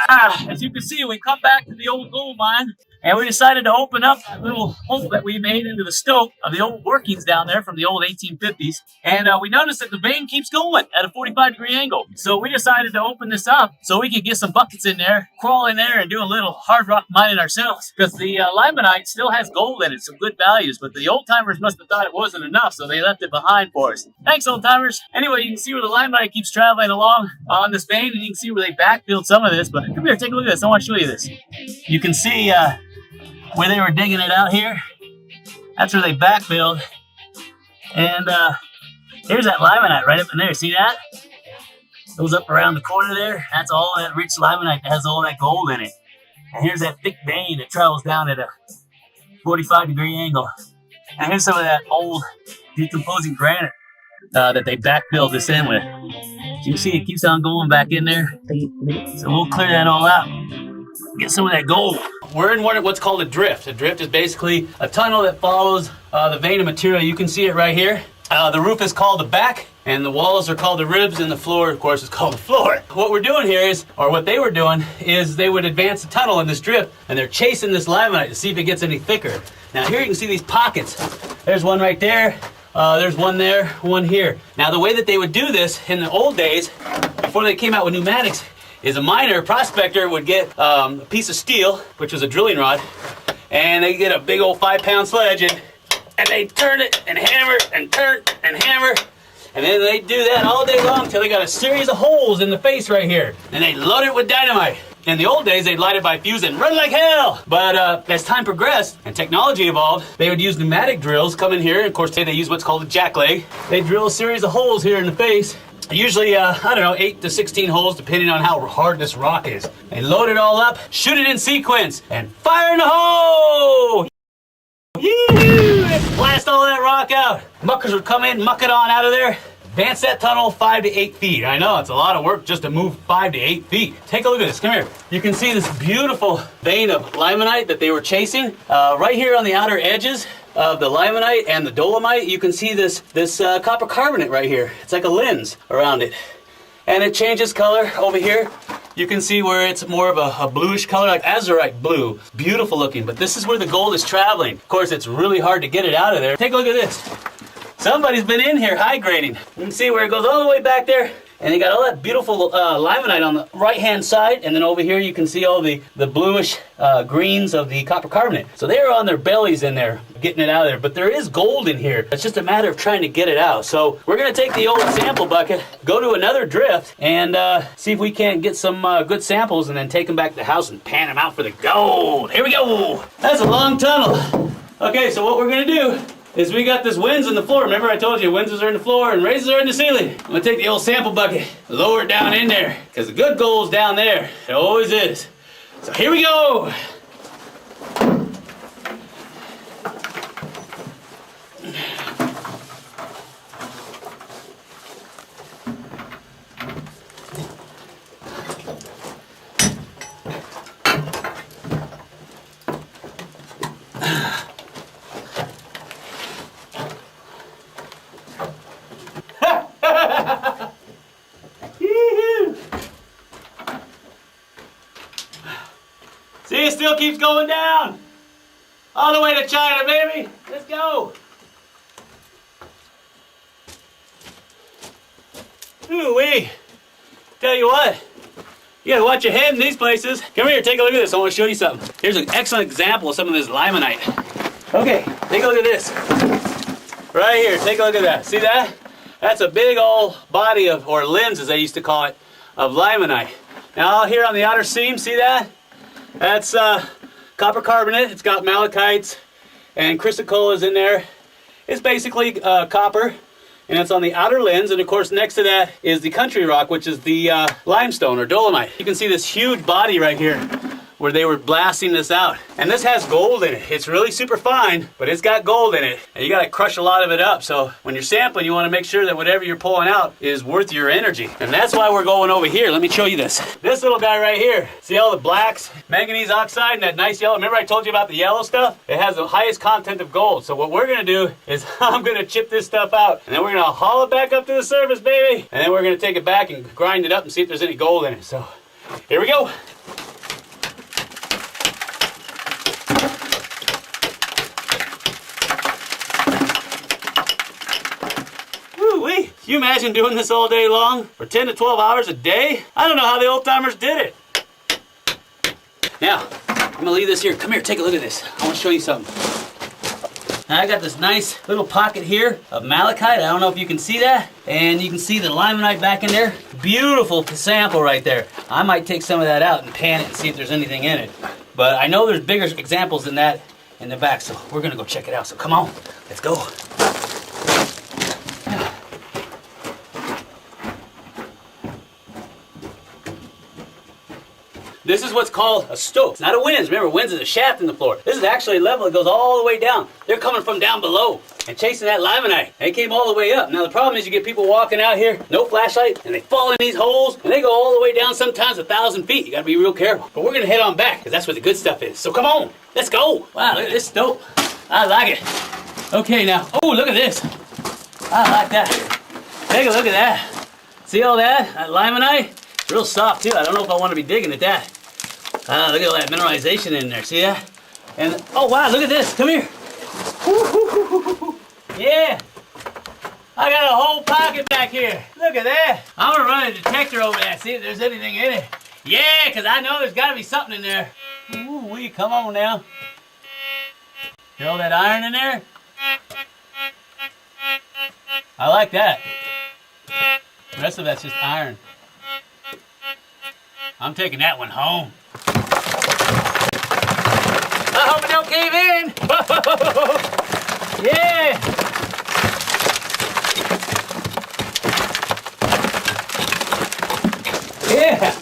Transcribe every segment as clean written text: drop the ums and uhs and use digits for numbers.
As you can see, we come back to the old gold mine, and we decided to open up that little hole that we made into the stope of the old workings down there from the old 1850s. And we noticed that the vein keeps going at a 45-degree angle. So we decided to open this up so we could get some buckets in there, crawl in there, and do a little hard rock mining ourselves. Because the limonite still has gold in it, some good values, but the old timers must have thought it wasn't enough, so they left it behind for us. Thanks, old timers. Anyway, you can see where the limonite keeps traveling along on this vein, and you can see where they backfilled some of this. But come here, take a look at this. I want to show you this. You can see where they were digging it out here. That's where they backfilled. And here's that limonite right up in there. See that? Goes up around the corner there. That's all that rich limonite that has all that gold in it. And here's that thick vein that travels down at a 45-degree angle. And here's some of that old decomposing granite that they backfilled this in with. So you see it keeps on going back in there. So we'll clear that all out. Get some of that gold. We're in what's called a drift. A drift is basically a tunnel that follows the vein of material. You can see it right here. The roof is called the back, and the walls are called the ribs, and the floor, of course, is called the floor. What we're doing here is, or what they were doing, is they would advance the tunnel in this drift, and they're chasing this limonite to see if it gets any thicker. Now here you can see these pockets. There's one right there. There's one there, one here. Now the way that they would do this in the old days, before they came out with pneumatics, is a miner, a prospector, would get a piece of steel, which was a drilling rod, and they get a big old 5-pound sledge, and they turn it and hammer and turn and hammer, and then they do that all day long until they got a series of holes in the face right here, and they load it with dynamite. In the old days, they'd light it by fuse and run like hell. But as time progressed and technology evolved, they would use pneumatic drills, come in here, and of course they use what's called a jackleg. They drill a series of holes here in the face. Usually, I don't know, 8 to 16 holes, depending on how hard this rock is. They load it all up, shoot it in sequence, and fire in the hole! Yee-hoo! Blast all that rock out. Muckers would come in, muck it on out of there, advance that tunnel 5 to 8 feet. I know, it's a lot of work just to move 5 to 8 feet. Take a look at this, come here. You can see this beautiful vein of limonite that they were chasing. Right here on the outer edges of the limonite and the dolomite, you can see this copper carbonate right here. It's like a lens around it. And it changes color over here. You can see where it's more of a bluish color, like azurite blue. Beautiful looking, but this is where the gold is traveling. Of course, it's really hard to get it out of there. Take a look at this. Somebody's been in here high grading. You can see where it goes all the way back there. And they got all that beautiful limonite on the right-hand side, and then over here you can see all the bluish greens of the copper carbonate. So they are on their bellies in there, getting it out of there. But there is gold in here. It's just a matter of trying to get it out. So we're going to take the old sample bucket, go to another drift, and see if we can't get some good samples, and then take them back to the house and pan them out for the gold. Here we go. That's a long tunnel. Okay, so what we're going to do is we got this winds in the floor. Remember I told you winds are in the floor and razors are in the ceiling. I'm gonna take the old sample bucket, lower it down in there, because the good gold's down there. It always is. So here we go. See, it still keeps going down. All the way to China, baby. Let's go. Ooh-wee. Tell you what, you gotta watch your head in these places. Come here, take a look at this. I want to show you something. Here's an excellent example of some of this limonite. Okay, take a look at this. Right here, take a look at that. See that? That's a big old body of, or lens as they used to call it, of limonite. Now here on the outer seam, see that? That's copper carbonate. It's got malachites and chrysocollars in there. It's basically copper, and it's on the outer lens. And of course, next to that is the country rock, which is the limestone or dolomite. You can see this huge body right here where they were blasting this out. And this has gold in it. It's really super fine, but it's got gold in it. And you gotta crush a lot of it up. So when you're sampling, you wanna make sure that whatever you're pulling out is worth your energy. And that's why we're going over here. Let me show you this. This little guy right here. See all the blacks? Manganese oxide and that nice yellow. Remember I told you about the yellow stuff? It has the highest content of gold. So what we're gonna do is I'm gonna chip this stuff out, and then we're gonna haul it back up to the surface, baby. And then we're gonna take it back and grind it up and see if there's any gold in it. So here we go. You imagine doing this all day long for 10 to 12 hours a day? I don't know how the old timers did it. Now, I'm gonna leave this here. Come here, take a look at this. I wanna show you something. Now, I got this nice little pocket here of malachite. I don't know if you can see that. And you can see the limonite back in there. Beautiful sample right there. I might take some of that out and pan it and see if there's anything in it. But I know there's bigger examples than that in the back, so we're gonna go check it out. So come on, let's go. This is what's called a stope. It's not a winze. Remember, winze is a shaft in the floor. This is actually a level that goes all the way down. They're coming from down below and chasing that limonite. They came all the way up. Now the problem is you get people walking out here, no flashlight, and they fall in these holes, and they go all the way down, sometimes 1,000 feet. You gotta be real careful. But we're gonna head on back, because that's where the good stuff is. So come on, let's go. Wow, look at this stope. I like it. Okay, now, oh, look at this. I like that. Take a look at that. See all that? That limonite? It's real soft too. I don't know if I want to be digging at that. Look at all that mineralization in there. See that? And oh wow, look at this. Come here. Yeah. I got a whole pocket back here. Look at that. I'm gonna run a detector over that. See if there's anything in it. Yeah, because I know there's got to be something in there. Ooh-wee, come on now. Hear all that iron in there? I like that. The rest of that's just iron. I'm taking that one home. I hope it don't cave in. Yeah. Yeah.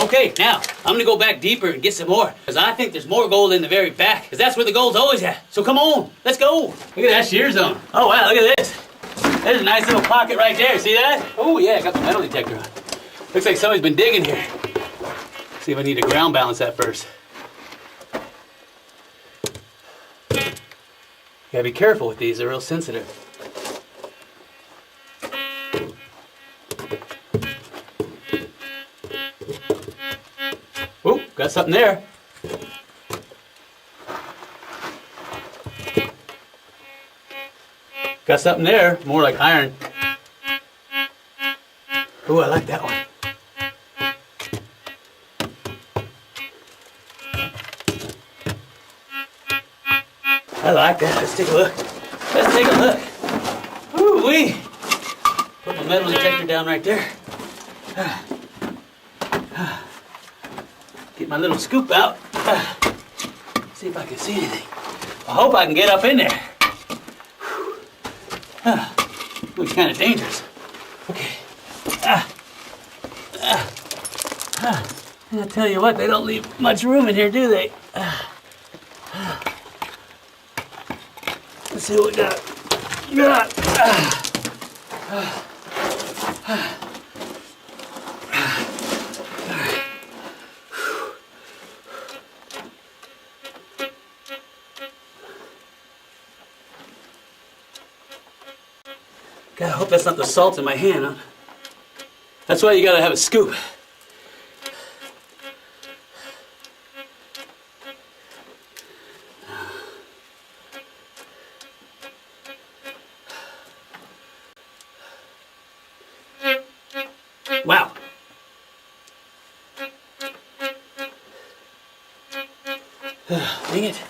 Okay, now I'm gonna go back deeper and get some more, because I think there's more gold in the very back, because that's where the gold's always at. So come on, let's go. Look at that shear zone. Oh wow, look at this. There's a nice little pocket right there. See that? Oh yeah, I got the metal detector on. Looks like somebody's been digging here. See if I need to ground balance that first. You gotta be careful with these, they're real sensitive. Ooh, got something there. Got something there, more like iron. Ooh, I like that one. I like that. Let's take a look. Let's take a look. Ooh-wee. Put my metal detector down right there. Get my little scoop out. See if I can see anything. I hope I can get up in there. Looks kind of dangerous. Okay. I tell you what, they don't leave much room in here, do they? Let's see what we got. God, I hope that's not the salt in my hand, huh? That's why you gotta have a scoop. Wow. Dang it.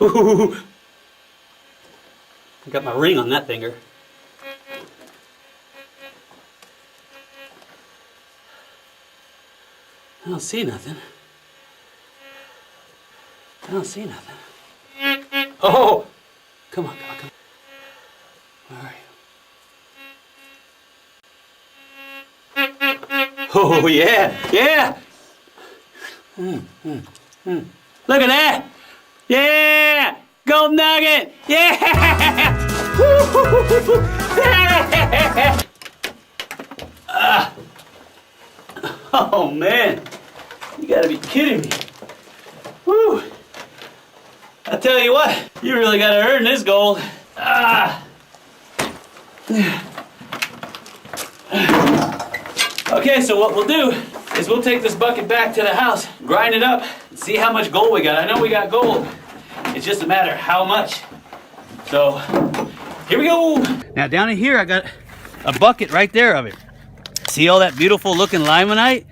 Ooh. I got my ring on that finger. I don't see nothing. I don't see nothing. Oh! Come on, come on, come on. Where are you? Oh, yeah, yeah! Look at that! Yeah! Gold nugget! Yeah! Oh, man. You gotta be kidding me. Woo! I tell you what, you really gotta earn this gold. Okay, so what we'll do is we'll take this bucket back to the house, grind it up, and see how much gold we got. I know we got gold. It's just a matter of how much. So here we go. Now down in here, I got a bucket right there of it. See all that beautiful looking limonite?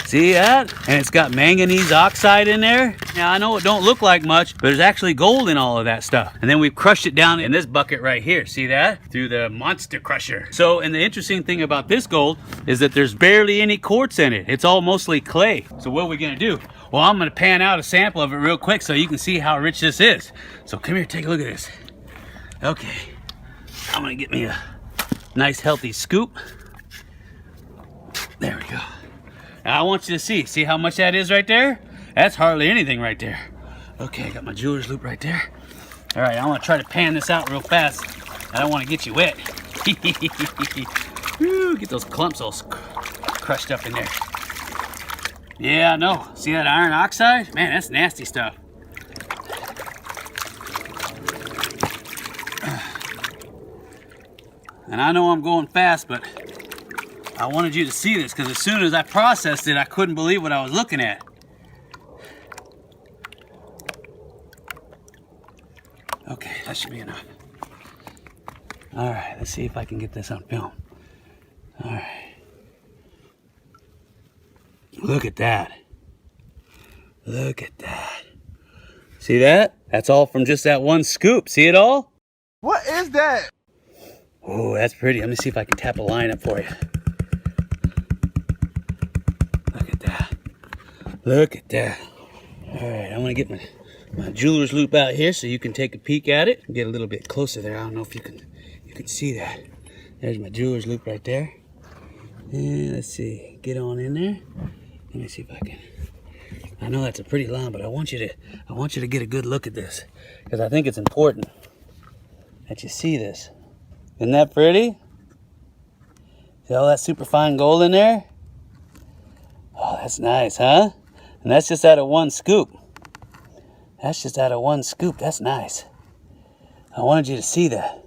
See that? And it's got manganese oxide in there. Now I know it don't look like much, but there's actually gold in all of that stuff. And then we've crushed it down in this bucket right here. See that? Through the monster crusher. So, and the interesting thing about this gold is that there's barely any quartz in it. It's all mostly clay. So what are we gonna do? Well, I'm gonna pan out a sample of it real quick so you can see how rich this is. So come here, take a look at this. Okay, I'm gonna get me a nice healthy scoop. There we go. Now I want you to see how much that is right there? That's hardly anything right there. Okay, I got my jeweler's loop right there. All right, I'm gonna try to pan this out real fast. I don't want to get you wet. Woo, get those clumps all crushed up in there. Yeah, I know. See that iron oxide? Man, that's nasty stuff. And I know I'm going fast, but I wanted you to see this because as soon as I processed it, I couldn't believe what I was looking at. Okay, that should be enough. All right, let's see if I can get this on film. All right. Look at that. Look at that. See that? That's all from just that one scoop. See it all? What is that? Oh, that's pretty. Let me see if I can tap a line up for you. Look at that. Look at that. All right, I'm gonna get my jeweler's loop out here so you can take a peek at it. Get a little bit closer there. I don't know if you can see that. There's my jeweler's loop right there. And let's see, get on in there. Let me see if I can. I know that's a pretty line, but I want you to get a good look at this because I think it's important that you see this. Isn't that pretty? See all that super fine gold in there? Oh, that's nice, huh? And that's just out of one scoop. That's just out of one scoop. That's nice. I wanted you to see that.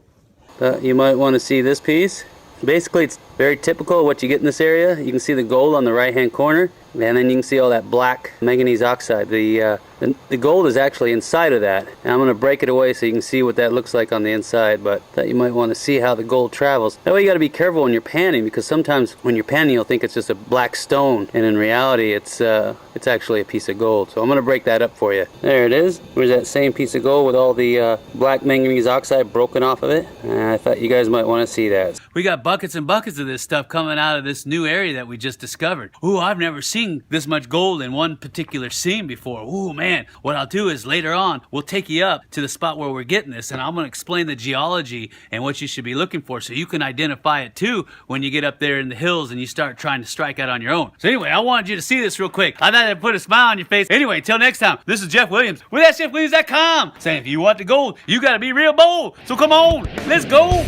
You might want to see this piece. Basically, it's very typical of what you get in this area. You can see the gold on the right-hand corner, and then you can see all that black manganese oxide. The gold is actually inside of that. And I'm going to break it away so you can see what that looks like on the inside, but thought you might want to see how the gold travels. That way you got to be careful when you're panning, because sometimes when you're panning you'll think it's just a black stone, and in reality it's actually a piece of gold. So I'm going to break that up for you. There it is. There's that same piece of gold with all the black manganese oxide broken off of it. I thought you guys might want to see that. We got buckets and buckets of this stuff coming out of this new area that we just discovered. Ooh, I've never seen this much gold in one particular seam before. Ooh, man. What I'll do is later on, we'll take you up to the spot where we're getting this, and I'm going to explain the geology and what you should be looking for so you can identify it too when you get up there in the hills and you start trying to strike out on your own. So anyway, I wanted you to see this real quick. I thought I'd put a smile on your face. Anyway, till next time, this is Jeff Williams with SJeffWilliams.com saying if you want the gold, you got to be real bold. So come on, let's go.